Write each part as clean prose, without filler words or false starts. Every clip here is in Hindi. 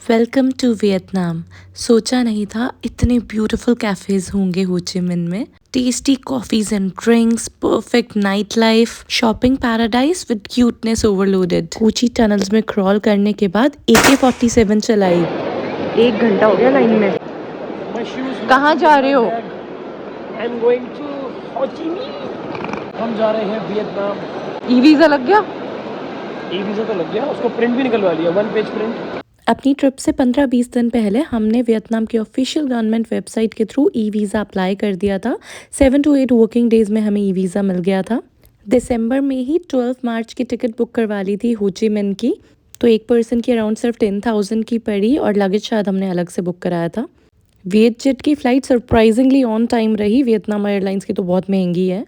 Welcome to Vietnam. सोचा नहीं था इतने ब्यूटीफुल कैफ़ेज़ होंगे हो ची मिन में। Tasty coffees and drinks, perfect night life, shopping paradise with cuteness overloaded. Kochi tunnels में क्रॉल करने के बाद AK-47 चलाई। 1 घंटा हो गया लाइन में। कहाँ जा रहे हो? I'm going to हो ची मिन। हम जा रहे हैं वियतनाम। ई वीज़ा लग गया? ई वीज़ा तो लग गया, उसको प्रिंट भी निकलवा लिया, 1 पेज प्रिंट। अपनी ट्रिप से 15-20 दिन पहले हमने वियतनाम की ऑफिशियल गवर्नमेंट वेबसाइट के थ्रू ई वीज़ा अप्लाई कर दिया था। 7 to 8 वर्किंग डेज़ में हमें ई वीज़ा मिल गया था। दिसंबर में ही 12 मार्च की टिकट बुक करवा ली थी हो ची मिन की, तो एक पर्सन की अराउंड सिर्फ 10,000 की पड़ी और लगेज शायद हमने अलग से बुक कराया था। वियतजेट की फ़्लाइट सरप्राइजिंगली ऑन टाइम रही, वियतनाम एयरलाइंस की तो बहुत महंगी है।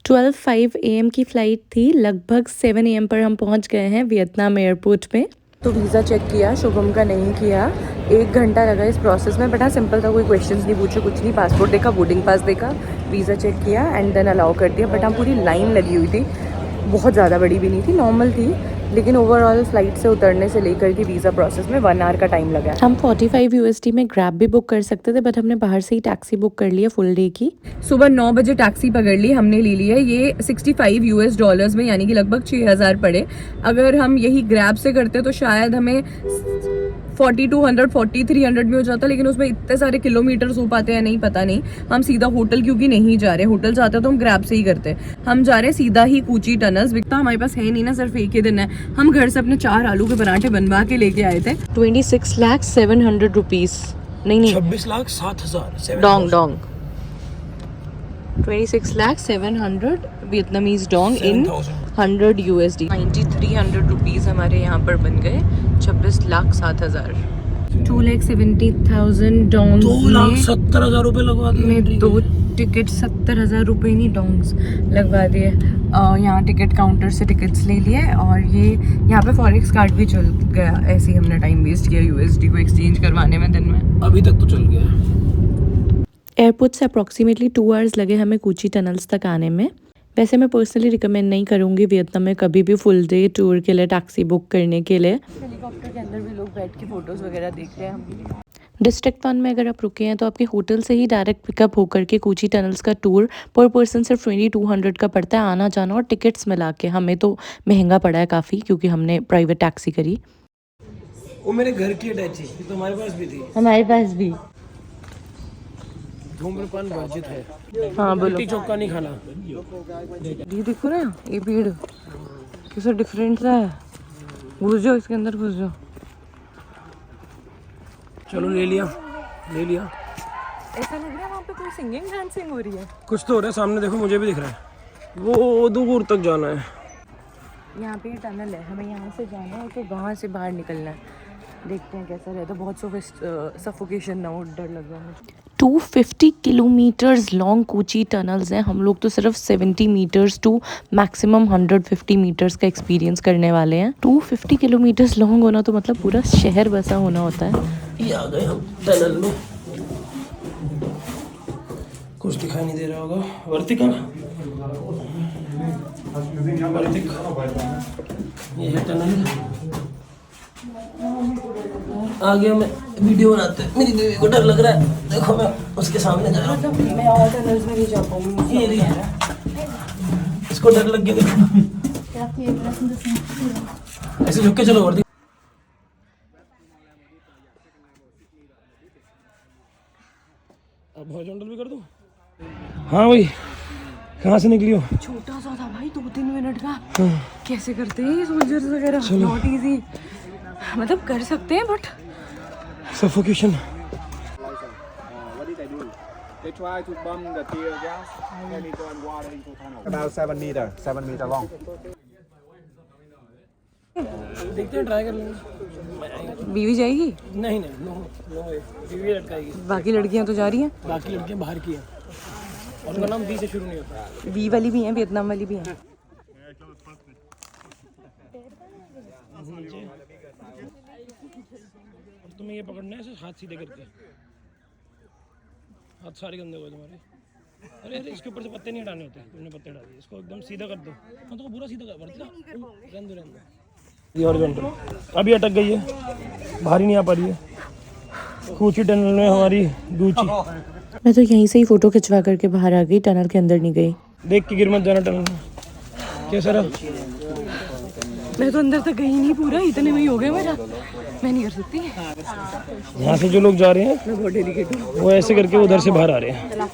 12:05 AM की फ़्लाइट थी, लगभग 7 AM पर हम पहुंच गए हैं वियतनाम एयरपोर्ट में। तो वीज़ा चेक किया, शुभम का नहीं किया। 1 घंटा लगा इस प्रोसेस में, बट हाँ सिंपल था, कोई क्वेश्चंस नहीं पूछे, कुछ नहीं। पासपोर्ट देखा, बोर्डिंग पास देखा, वीज़ा चेक किया एंड देन अलाउ कर दिया। बट हाँ पूरी लाइन लगी हुई थी, बहुत ज़्यादा बड़ी भी नहीं थी, नॉर्मल थी, लेकिन ओवरऑल फ्लाइट से उतरने से लेकर के वीज़ा प्रोसेस में 1 आवर का टाइम लगा। हम 45 USD में ग्रैब भी बुक कर सकते थे, बट हमने बाहर से ही टैक्सी बुक कर लिया फुल डे की। सुबह 9 बजे टैक्सी पकड़ ली, हमने ले लिया। ये $65 में, यानी कि लगभग 6,000 पड़े। अगर हम यही ग्रैब से करते तो शायद हमें 4200 4300 में हो जाता, लेकिन उसमें इतने सारे किलोमीटर्स हो पाते हैं नहीं, पता नहीं। हम सीधा होटल क्योंकि नहीं जा रहे, होटल जाते तो हम ग्रैब से ही करते। हम जा रहे सीधा ही कोची टनल्स। विकता हमारे पास है नहीं ना, सिर्फ एक ही दिन है। हम घर से अपने 4 आलू के पराठे बनवा के लेके आए थे। 26,700 रुपीज, नहीं 26,07,000 डोंग 26,700 वियतनामीज डोंग इन 100 USD। 9,300 रुपीज़ हमारे यहाँ पर बन गए 26,07,000। 2,70,000 डोंग्स 2,70,000 रुपये लगवा दिए। 2 टिकट 70,000 रुपये नहीं, डोंग्स लगवा दिए। यहाँ टिकट काउंटर से टिकट्स ले लिए और ये यहाँ पे फॉरेक्स कार्ड भी चल गया। ऐसे ही हमने टाइम वेस्ट किया USD को एक्सचेंज करवाने में दिन में। अभी तक तो चल गया। एयरपोर्ट से अप्रॉक्सीमेटली 2 आवर्स लगे हमें कोची टनल्स तक आने में। वैसे मैं पर्सनली रिकमेंड नहीं करूँगी वियतनाम में कभी भी फुल डे टूर के लिए टैक्सी बुक करने के लिए। हेलीकॉप्टर के अंदर भी लोग बैठ के फ़ोटोज़ वगैरह देख रहे हैं हम। डिस्ट्रिक्ट 1 में अगर आप रुके हैं तो आपके होटल से ही डायरेक्ट पिकअप होकर के कोची टनल्स का टूर पर पर्सन सिर्फ 2200 का पड़ता है, आना जाना और टिकट्स मिला के। हमें तो महंगा पड़ा है काफ़ी, क्योंकि हमने प्राइवेट टैक्सी करी। वो मेरे घर की अटैची थी, तो हमारे पास भी थी। हमारे पास भी। धूम्रपान वर्जित है। हाँ बोलो। लिट्टी चोखा नहीं खाना। ये देखो ना, ये पेड़ कैसा डिफरेंट सा है। घुस जाओ इसके अंदर, घुस जाओ। चलो ले लिया। ऐसा लग रहा है वहाँ पे कोई सिंगिंग डांसिंग हो रही है। कुछ तो हो रहा है सामने, देखो मुझे भी दिख रहा है। वो दूर तक जाना है। यहाँ पे टनल है, हमें यहाँ से जाना है और फिर वहाँ से बाहर निकलना है। देखते हैं कैसा रहता है। बहुत सफोकेशन ना हो, डर लग रहा है मुझे। 250 किलोमीटर्स लॉन्ग कोची टनल्स हैं। हम लोग तो सिर्फ 70 मीटर्स टू मैक्सिमम 150 मीटर्स का एक्सपीरियंस करने वाले हैं। 250 किलोमीटर्स लॉन्ग होना तो मतलब पूरा शहर बसा होना होता है। ये आ गए हम टनल में। कुछ दिखाई नहीं दे रहा होगा। वर्तिका ये है टनल। आ गया, मैं वीडियो बनाते हैं। मेरी बीवी को डर लग रहा है, देखो मैं उसके सामने जा रहा हूँ। मैं और टनल्स में नहीं जा पाऊंगी। इसको डर लग गया, देखो ऐसे झुक के चलो। वर्दी अब हॉरिजॉन्टल भी कर दूं? हाँ भाई, कहाँ से निकली हो? छोटा सा था भाई, 2-3 मिनट का। कैसे करते हैं ये सोल्जर्स वगैरह? नॉट इजी, मतलब कर सकते हैं but suffocation. They try to bomb the tear gas and it got water into tunnel. About 7 meter long. देखते हैं, ट्राई कर लेंगे। बीवी जाएगी? नहीं नो वे, बीवी लटकाएगी। बाकी लड़कियां तो जा रही हैं। बाकी लड़कियां बाहर की हैं और उनका नाम बी से शुरू नहीं होता। बी वाली भी हैं, वियतनाम वाली भी हैं। तुम्हें ये पकड़ना है, हाथ सीधे करके। हाथ सारे गंदे हो गए तुम्हारे। अरे इसके ऊपर से पत्ते नहीं हटाने होते, तुमने पत्ते हटा दिए। इसको एकदम सीधा कर दो। हाँ तो पूरा सीधा कर, रहने दो। ये हॉरिजॉन्टल अभी अटक गई है, बाहर ही नहीं आ पा रही है। कूची टनल में हमारी दूची। मैं तो यहीं से ही फ़ोटो खिंचवा करके बाहर आ गई, टनल के अंदर नहीं गई। देख के गिर मत जाना टनल में। कैसा रहा? मैं तो अंदर तक गई नहीं, पूरा इतने में ही हो गया मेरा, मैं नहीं कर सकती। यहाँ से जो लोग जा रहे हैं मैं बहुत डेलिकेट हूँ। वो ऐसे करके उधर से बाहर आ रहे हैं।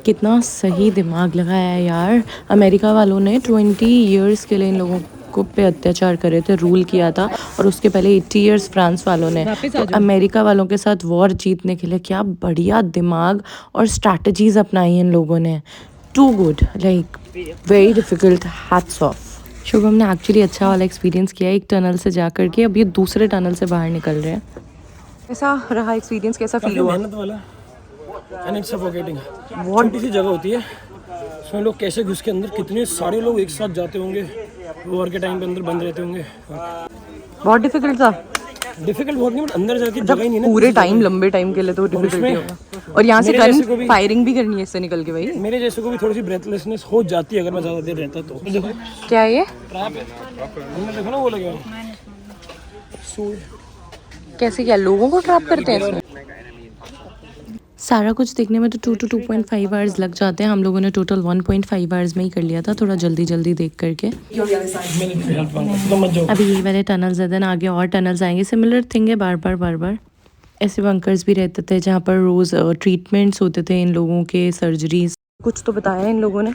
कितना सही दिमाग लगाया है यार। अमेरिका वालों ने 20 इयर्स के लिए इन लोगों को पे अत्याचार करे थे, रूल किया था। और उसके पहले 80 इयर्स फ्रांस वालों ने। तो अमेरिका वालों के साथ वॉर जीतने के लिए क्या बढ़िया दिमाग और स्ट्रैटेजीज अपनाई इन लोगों ने। Too good, like very difficult, hats off. Shubham ने एक्चुअली अच्छा वाला एक्सपीरियंस किया एक टनल से जा करके। अब ये दूसरे टनल से बाहर निकल रहे हैं। कैसा रहा एक्सपीरियंस, कैसा फील हुआ? मेहनत वाला एंड इट्स सफोकेटिंग। छोटी सी जगह होती है, उसमें लोग कैसे घुस के अंदर कितने सारे लोग एक साथ जाते होंगे, वॉर के टाइम पे अंदर बंद रहते होंगे। बहुत डिफिकल्ट था। डिफिकल्ट बहुत नहीं, बट अंदर जाके जगह ही नहीं ना पूरे टाइम, लंबे टाइम के लिए तो डिफिकल्टी होगा। और यहाँ से गन फायरिंग भी करनी है इससे निकल के भाई। मेरे जैसे को भी थोड़ी सी ब्रेथलेसनेस हो जाती है अगर मैं ज़्यादा देर रहता तो। देखो क्या है ये? ट्रैप है, हमने देखो ना वो लगे सूई। कैसे, क्या लोगों को ट्रैप करते हैं इसमें? सारा कुछ देखने में तो 2 to 2.5 आवर्स लग जाते हैं। हम लोगों ने टोटल 1.5 आवर्स में ही कर लिया था, थोड़ा जल्दी जल्दी देख करके। अभी ये वाले टनल्स है, देन आगे और टनल्स आएंगे। सिमिलर थिंग है, बार बार ऐसे बंकर्स भी रहते थे जहाँ पर रोज़ ट्रीटमेंट्स होते थे इन लोगों के, सर्जरीज। कुछ तो बताया इन लोगों ने,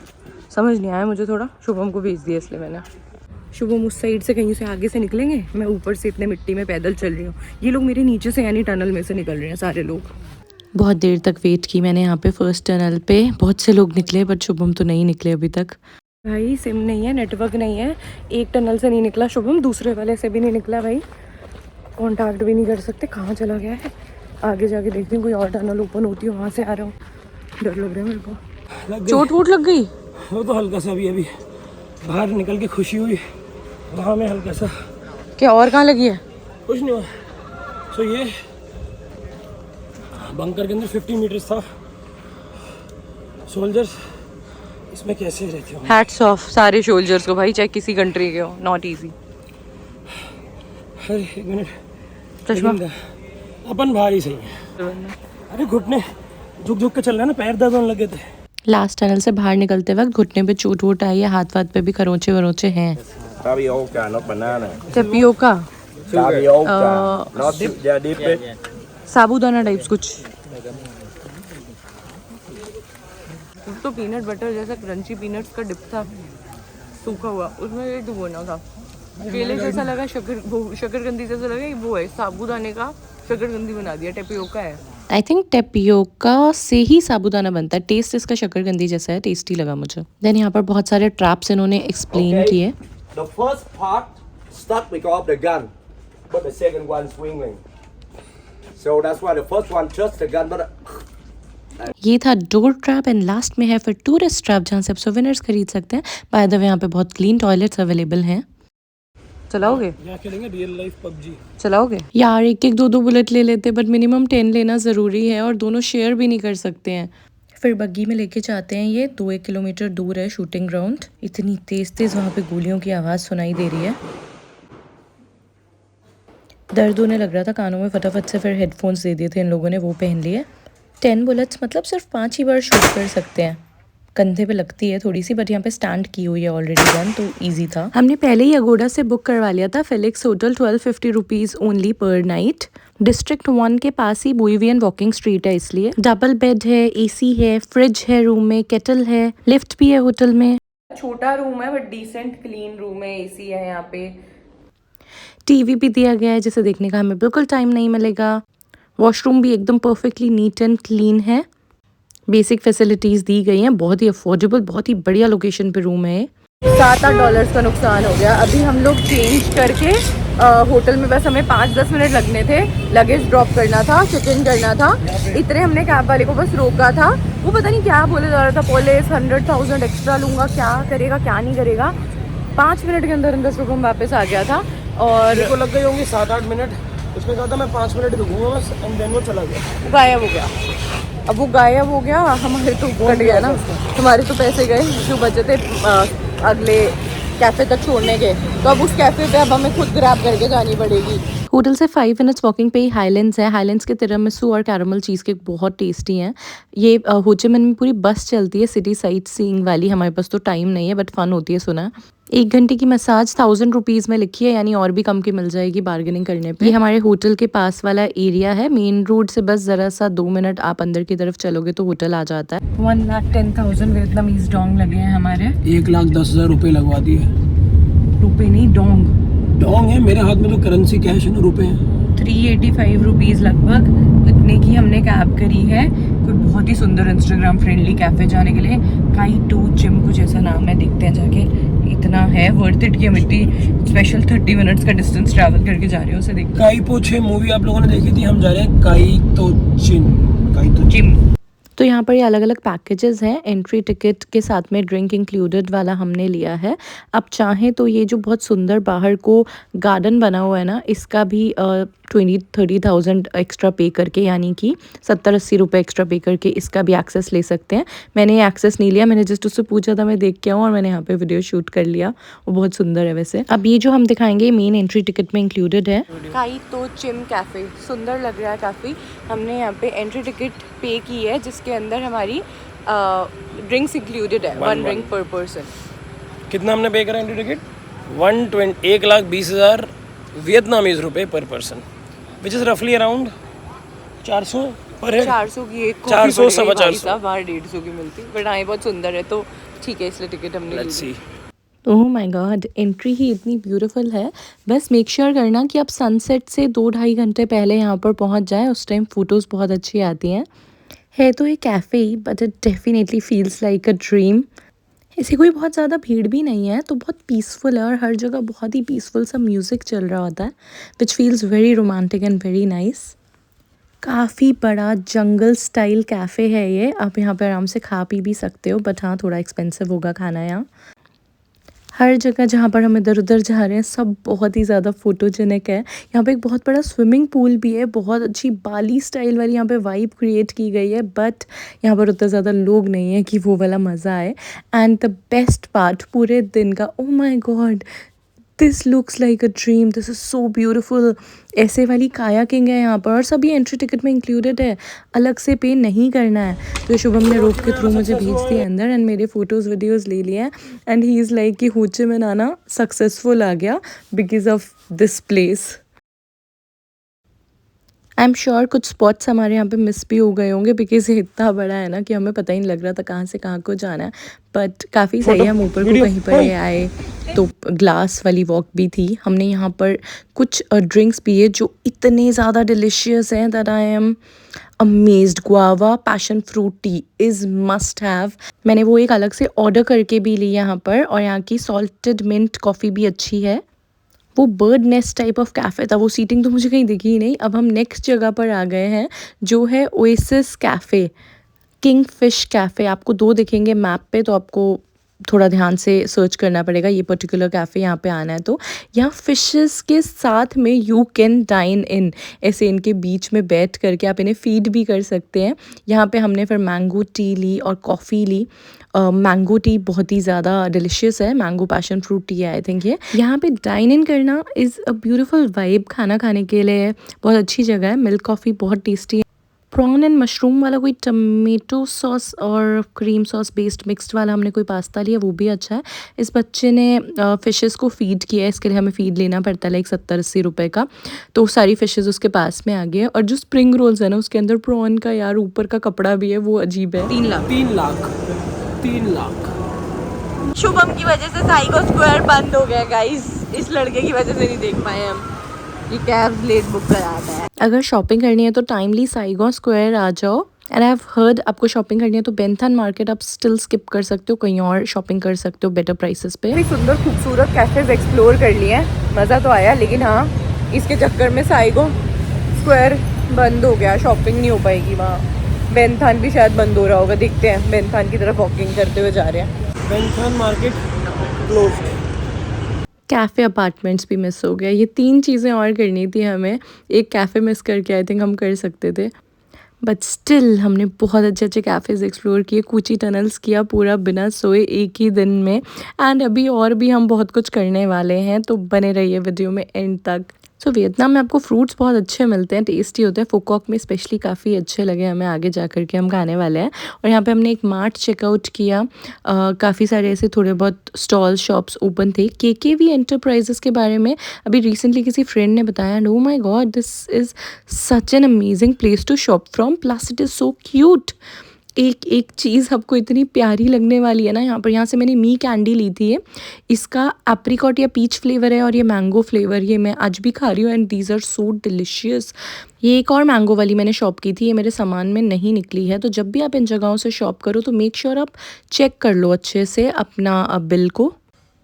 समझ नहीं आया मुझे थोड़ा। शुभम को भेज दिया इसलिए मैंने। शुभम उस साइड से कहीं से आगे से निकलेंगे, मैं ऊपर से इतने मिट्टी में पैदल चल रही हूँ। ये लोग मेरे नीचे से यानी टनल में से निकल रहे हैं सारे लोग। बहुत देर तक वेट की मैंने यहाँ पे फर्स्ट टनल पे। बहुत से लोग निकले बट शुभम तो नहीं निकले अभी तक। भाई सिम नहीं है, नेटवर्क नहीं है। एक टनल से नहीं निकला शुभम, दूसरे वाले से भी नहीं निकला भाई। कांटेक्ट भी नहीं कर सकते, कहाँ चला गया है। आगे जाके देखती हूँ कोई और टनल ओपन होती है, वहाँ से आ रहा हूँ। डर लग रहा है मेरे को। चोट वोट लग गई? वो तो हल्का सा अभी बाहर निकल के खुशी हुई, वहाँ में हल्का सा। क्या और कहाँ लगी है? कुछ नहीं हुआ। सो ये बंकर के अंदर 50 मीटर्स था। सोल्जर्स इसमें कैसे रहते हो? हैट्स ऑफ सारे सोल्जर्स को भाई, चाहे किसी कंट्री के हो, नॉट इजी। अरे एक मिनट, चश्मा अपन भारी सही है। अरे घुटने झुक के चल रहा है ना, पैर दर्द होने लगे थे। लास्ट टनल से बाहर निकलते वक्त घुटने पे चोट वोट आई है, हाथ वाथ पे भी खरोंचे वरोंचे हैं। Tapioca, not banana. Tapioca, Tapioca, not dip, yeah, dip it. Sabudana types कुछ तो पीनट बटर जैसा क्रंची पीनट्स का डिप था, सूखा हुआ, उसमें ये डुबोना था। केले जैसा लगा, शकरकंदी जैसा लगा, वो है साबूदाने का शकरकंदी बना दिया। टेपियोका है आई थिंक। टेपियोका से ही साबूदाना बनता है। टेस्ट इसका शकरकंदी जैसा है, टेस्टी लगा मुझे। देन यहाँ पर बहुत सारे ट्रैप्स इन्होंने एक्सप्लेन किए। The first part stuck because of the gun, but the second one swinging. So that's why the first one just the gun, but ये था डोर ट्रैप एंड लास्ट में है फिर टूरिस्ट ट्रैप, जहाँ से आप सोवेनियर्स खरीद सकते हैं। बाय द वे यहाँ पे बहुत क्लीन टॉयलेट्स अवेलेबल हैं। चलाओगे? यहाँ खेलेंगे रियल लाइफ पबजी। चलाओगे? यार एक एक 2 बुलेट ले लेते, बट मिनिमम 10 लेना ज़रूरी है, और दोनों शेयर भी नहीं कर सकते हैं। फिर बग्गी में लेके जाते हैं। ये 2-1 किलोमीटर दूर है शूटिंग ग्राउंड। इतनी तेज़ वहाँ पे गोलियों की आवाज़ सुनाई दे रही है। दर्द होने लग रहा था कानों में, फटाफट से फिर हेडफोन्स दे दिए थे इन लोगों ने, वो पहन लिए। 10 बुलेट्स मतलब सिर्फ 5 ही बार शूट कर सकते हैं। कंधे पे लगती है थोड़ी सी, बट यहाँ पे स्टैंड की हुई है ऑलरेडी गन, तो इजी था। हमने पहले ही अगोडा से बुक करवा लिया था फेलिक्स होटल, 1250 रुपीज़ ओनली पर नाइट। डिस्ट्रिक्ट 1 के पास ही बोईवियन वॉकिंग स्ट्रीट है, इसलिए डबल बेड है, एसी है, फ्रिज है रूम में, केटल है, लिफ्ट भी है होटल में। छोटा रूम है बट डिसेंट क्लीन रूम है, एसी है यहाँ पे, टीवी भी दिया गया है जिसे देखने का हमें बिल्कुल टाइम नहीं मिलेगा। वॉशरूम भी एकदम परफेक्टली नीट एंड क्लीन है। बेसिक फैसिलिटीज़ दी गई हैं, बहुत ही अफोर्डेबल, बहुत ही बढ़िया लोकेशन पे रूम है। $7-8 का नुकसान हो गया। अभी हम लोग चेंज करके होटल में बस हमें 5-10 मिनट लगने थे। लगेज ड्रॉप करना था, चेक इन करना था। इतने हमने कैब वाले को बस रोका था, वो पता नहीं क्या बोले जा रहा था, पुलिस 100,000 एक्स्ट्रा लूँगा, क्या करेगा क्या नहीं करेगा। 5 मिनट के अंदर अंदर शुभम वापस आ गया था। और को लग गए होंगे 7-8 मिनट। उसने कहा था मैं 5 मिनट रुकूंगा बस, एंड देन वो चला गया, गायब हो गया। अब वो गायब हो गया, हमारे तो कट गया ना, हमारे तो पैसे गए जो बचे थे अगले कैफ़े तक छोड़ने के, तो अब उस कैफ़े पे अब हमें खुद ग्रैब करके जानी पड़ेगी। होटल से 5 मिनट्स वॉकिंग पे ही हाईलैंड्स है। हाईलैंड्स के तिरामिसू और कैरामल चीज़ केक बहुत टेस्टी हैं। ये हो ची मिन्ह में पूरी बस चलती है सिटी साइट सीइंग वाली। हमारे पास तो टाइम नहीं है बट फ़न होती है सुना है। 1 घंटे की मसाज 1000 रुपीज़ में लिखी है, यानी और भी कम की मिल जाएगी बार्गेनिंग करने पे। ये हमारे होटल के पास वाला एरिया है। मेन रोड से बस ज़रा सा 2 मिनट आप अंदर की तरफ चलोगे तो होटल आ जाता है। 1,10,000 वियतनामीज डोंग लगे हैं हमारे। 1,10,000 रुपये लगवा दिए। रुपए नहीं, डोंग। डोंग है, मेरे हाथ में तो करेंसी कैश है ना, रुपए हैं। 385 रुपीज़ लगभग इतने की हमने कैब करी है। कोई बहुत ही सुंदर इंस्टाग्राम फ्रेंडली कैफ़े जाने के लिए। काई टू जिम कुछ ऐसा नाम है, देखते हैं जाके। इतना है वर्थ इट कि हम इतनी स्पेशल 30 मिनट्स का डिस्टेंस ट्रैवल करके जा रहे हो। उसे देखते काई पो 6 मूवी आप लोगों ने देखी थी, हम जा रहे हैं काई तो जिम। तो यहाँ पर ये अलग अलग पैकेजेस हैं। एंट्री टिकट के साथ में ड्रिंक इंक्लूडेड वाला हमने लिया है। आप चाहें तो ये जो बहुत सुंदर बाहर को गार्डन बना हुआ है ना, इसका भी 20-30,000 एक्स्ट्रा पे करके, यानी कि 70-80 रुपये एक्स्ट्रा पे करके इसका भी एक्सेस ले सकते हैं। मैंने ये एक्सेस नहीं लिया, मैंने जस्ट उससे पूछा था मैं देख के आऊँ और मैंने यहाँ पे वीडियो शूट कर लिया। वो बहुत सुंदर है वैसे। अब ये जो हम दिखाएंगे मेन एंट्री टिकट में इंक्लूडेड है। काई तो चिम कैफ़े सुंदर लग रहा है काफ़ी। हमने यहाँ पे एंट्री टिकट पे की है जिसके अंदर हमारी ड्रिंक्स इंक्लूडेड है। 1 ड्रिंक पर पर्सन। कितना हमने पे करा एंट्री टिकट? 1,20,000 वियतनामीज रुपये पर पर्सन, विच इज़ रफली अराउंड 400 पर है। 400 की एक 400 सवा 400 बाहर 150 की मिलती। बट हाँ, ये बहुत सुंदर है तो ठीक है, इसलिए टिकट हमने ले लेट्स ली। See. Oh my God, entry ही इतनी ब्यूटीफुल है। बस मेक श्योर करना कि आप सनसेट से 2-2.5 घंटे पहले यहाँ पर पहुँच जाएं। उस टाइम फ़ोटोज़ बहुत अच्छी आती हैं। है तो ये cafe he, but it definitely feels like a dream. ऐसी कोई बहुत ज़्यादा भीड़ भी नहीं है, तो बहुत पीसफुल है और हर जगह बहुत ही पीसफुल सा म्यूज़िक चल रहा होता है, विच feels very romantic and very nice. काफ़ी बड़ा जंगल स्टाइल कैफ़े है ये। आप यहाँ पे आराम से खा पी भी सकते हो, बट हाँ थोड़ा एक्सपेंसिव होगा खाना यहाँ। हर जगह जहाँ पर हम इधर उधर जा रहे हैं सब बहुत ही ज़्यादा फोटोजेनिक है। यहाँ पे एक बहुत बड़ा स्विमिंग पूल भी है। बहुत अच्छी बाली स्टाइल वाली यहाँ पे वाइब क्रिएट की गई है, बट यहाँ पर उतना ज़्यादा लोग नहीं है कि वो वाला मज़ा आए। एंड द बेस्ट पार्ट पूरे दिन का, ओह my God, this looks like a dream, this is so beautiful. ऐसे वाली कायाकिंग है यहाँ पर और सभी एंट्री टिकट में इंक्लूडेड है, अलग से पे नहीं करना है। तो शुभम ने रोप के थ्रू मुझे भेज दिया अंदर एंड मेरे फ़ोटोज़ वीडियोज़ ले लिए हैं। एंड ही इज़ लाइक कि हो ची मिन्ह आना सक्सेसफुल आ गया because of this place. I am sure कुछ स्पॉट्स हमारे यहाँ पे मिस भी हो गए होंगे बिकॉज ये इतना बड़ा है ना कि हमें पता ही नहीं लग रहा था कहाँ से कहाँ को जाना है। बट काफ़ी सही है, हम ऊपर को कहीं पर आए तो ग्लास वाली वॉक भी थी। हमने यहाँ पर कुछ ड्रिंक्स पिए जो इतने ज़्यादा डिलिशियस हैं that I am amazed. Guava passion fruit T is must have. मैंने वो एक अलग से ऑर्डर करके भी ली यहाँ पर। और यहाँ की सॉल्टेड मिंट कॉफ़ी भी अच्छी है। वो bird nest type of cafe था, वो सीटिंग तो मुझे कहीं दिखी ही नहीं। अब हम नेक्स्ट जगह पर आ गए हैं जो है oasis cafe, king fish cafe. आपको 2 दिखेंगे मैप पे, तो आपको थोड़ा ध्यान से सर्च करना पड़ेगा ये पर्टिकुलर कैफ़े यहाँ पे आना है। तो यहाँ फ़िशेस के साथ में यू कैन डाइन इन, ऐसे इनके बीच में बैठ करके आप इन्हें फीड भी कर सकते हैं। यहाँ पे हमने फिर मैंगो टी ली और कॉफ़ी ली। मैंगो टी बहुत ही ज़्यादा डिलिशियस है, मैंगो पैशन फ्रूट टी है आई थिंक ये। यहाँ पे डाइन इन करना इज़ अ ब्यूटीफुल वाइब, खाना खाने के लिए बहुत अच्छी जगह है। मिल्क कॉफ़ी बहुत टेस्टी है। प्रॉन एंड मशरूम वाला कोई टमेटो सॉस और क्रीम सॉस बेस्ड मिक्स्ड वाला हमने कोई पास्ता लिया, वो भी अच्छा है। इस बच्चे ने फ़िशेस को फ़ीड किया है, इसके लिए हमें फ़ीड लेना पड़ता है लाइक 70-80 रुपये का। तो सारी फ़िशेस उसके पास में आ गई है। और जो स्प्रिंग रोल्स है ना उसके अंदर प्रॉन का यार ऊपर का कपड़ा भी है, वो अजीब है। 3 लाख। शुभम की वजह से साइगो स्क्वायर बंद हो गया गाइस, इस लड़के की वजह से नहीं देख पाए हम। ये कैब लेट बुक कराता है। अगर शॉपिंग करनी है तो टाइमली साइगो स्क्वायर आ जाओ। एंड आई हैव हर्ड आपको शॉपिंग करनी है तो बेंथन मार्केट आप स्टिल स्किप कर सकते हो, कहीं और शॉपिंग कर सकते हो बेटर प्राइसेस पे। काफ़ी सुंदर खूबसूरत कैफेज एक्सप्लोर कर लिए हैं, मज़ा तो आया। लेकिन हाँ, इसके चक्कर में साइगो स्क्वायर बंद हो गया, शॉपिंग नहीं हो पाएगी वहाँ। बेंथन भी शायद बंद हो रहा होगा, देखते हैं। बेंथन की तरफ वॉकिंग करते हुए जा रहे हैं। Bentham market closed. Cafe apartments भी मिस हो गया। ये 3 चीज़ें और करनी थी हमें, एक कैफ़े मिस करके आई थिंक हम कर सकते थे। बट स्टिल हमने बहुत अच्छे अच्छे कैफ़ेज़ एक्सप्लोर किए, कूची टनल्स किया पूरा बिना सोए एक ही दिन में। एंड अभी और भी हम बहुत कुछ करने वाले हैं, तो बने रहिए वीडियो में एंड तक। सो वियतनाम में आपको फ्रूट्स बहुत अच्छे मिलते हैं, टेस्टी होते हैं। फुकॉक में स्पेशली काफ़ी अच्छे लगे हमें, आगे जा कर के हम खाने वाले हैं। और यहाँ पे हमने एक मार्ट चेकआउट किया, काफ़ी सारे ऐसे थोड़े बहुत स्टॉल शॉप्स ओपन थे। केकेवी एंटरप्राइजेस के बारे में अभी रिसेंटली किसी फ्रेंड ने बताया, and oh my God, this is such an amazing place to shop from, plus it is so cute. एक एक चीज़ आपको इतनी प्यारी लगने वाली है ना यहाँ पर। यहाँ से मैंने मी कैंडी ली थी, ये इसका एप्रिकॉट या पीच फ्लेवर है और ये मैंगो फ्लेवर, ये मैं आज भी खा रही हूँ and these are so delicious. ये एक और मैंगो वाली मैंने शॉप की थी, ये मेरे सामान में नहीं निकली है। तो जब भी आप इन जगहों से शॉप करो तो मेक श्योर आप चेक कर लो अच्छे से अपना बिल को।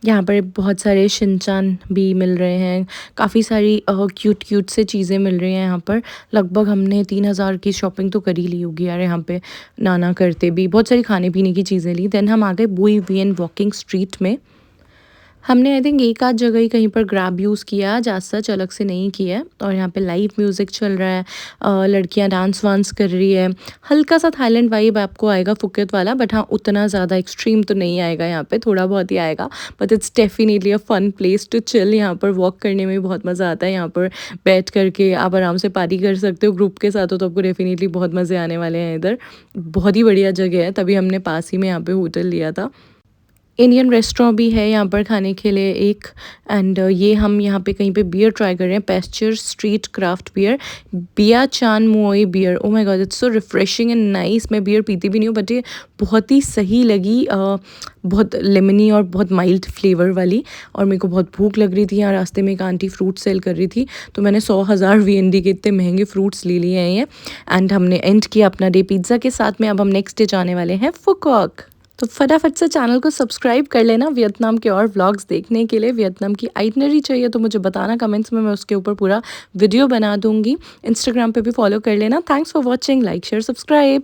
यहाँ पर बहुत सारे शिनचान भी मिल रहे हैं, काफ़ी सारी क्यूट क्यूट से चीज़ें मिल रही हैं यहाँ पर। लगभग हमने 3000 की शॉपिंग तो कर ही ली होगी यार यहाँ पे, नाना करते भी बहुत सारी खाने पीने की चीज़ें ली। देन हम आ गए बुई वियन वॉकिंग स्ट्रीट में। हमने आई थिंक एक आध जगह ही कहीं पर ग्रैब यूज़ किया, आज सच अलग से नहीं किया है। और यहाँ पे लाइव म्यूज़िक चल रहा है, लड़कियाँ डांस वांस कर रही है, हल्का सा थाईलैंड वाइब आपको आएगा फुकेत वाला, बट हाँ उतना ज़्यादा एक्सट्रीम तो नहीं आएगा यहाँ पे, थोड़ा बहुत ही आएगा। But it's definitely a fun place to chill. यहाँ पर वॉक करने में बहुत मज़ा आता है, यहाँ पर बैठ करके आप आराम से पार्टी कर सकते हो ग्रुप के साथ हो, तो आपको डेफिनेटली बहुत मज़े आने वाले हैं इधर। बहुत ही बढ़िया जगह है, तभी हमने पास ही में यहाँ पे होटल लिया था। इंडियन रेस्टोरेंट भी है यहाँ पर खाने के लिए एक। एंड ये हम यहाँ पे कहीं पे बियर ट्राई कर रहे हैं, पेस्चर स्ट्रीट क्राफ्ट बियर, बिया चान मोई beer. Oh my God, it's so refreshing and nice. मैं बियर पीती भी नहीं हूँ, बट ये बहुत ही सही लगी, बहुत लेमनी और बहुत माइल्ड फ्लेवर वाली। और मेरे को बहुत भूख लग रही थी, यहाँ रास्ते में एक आंटी फ्रूट सेल कर रही थी, तो मैंने 100,000 VND के इतने महंगे फ्रूट्स ले लिए हैं ये। एंड हमने एंड किया अपना डे पिज़्ज़ा के साथ में। अब हम नेक्स्ट डे जाने वाले हैं फुकॉक। तो फटाफट से चैनल को सब्सक्राइब कर लेना वियतनाम के और व्लॉग्स देखने के लिए। वियतनाम की आइटनरी चाहिए तो मुझे बताना कमेंट्स में, मैं उसके ऊपर पूरा वीडियो बना दूंगी। इंस्टाग्राम पे भी फॉलो कर लेना। Thanks for watching, like share subscribe.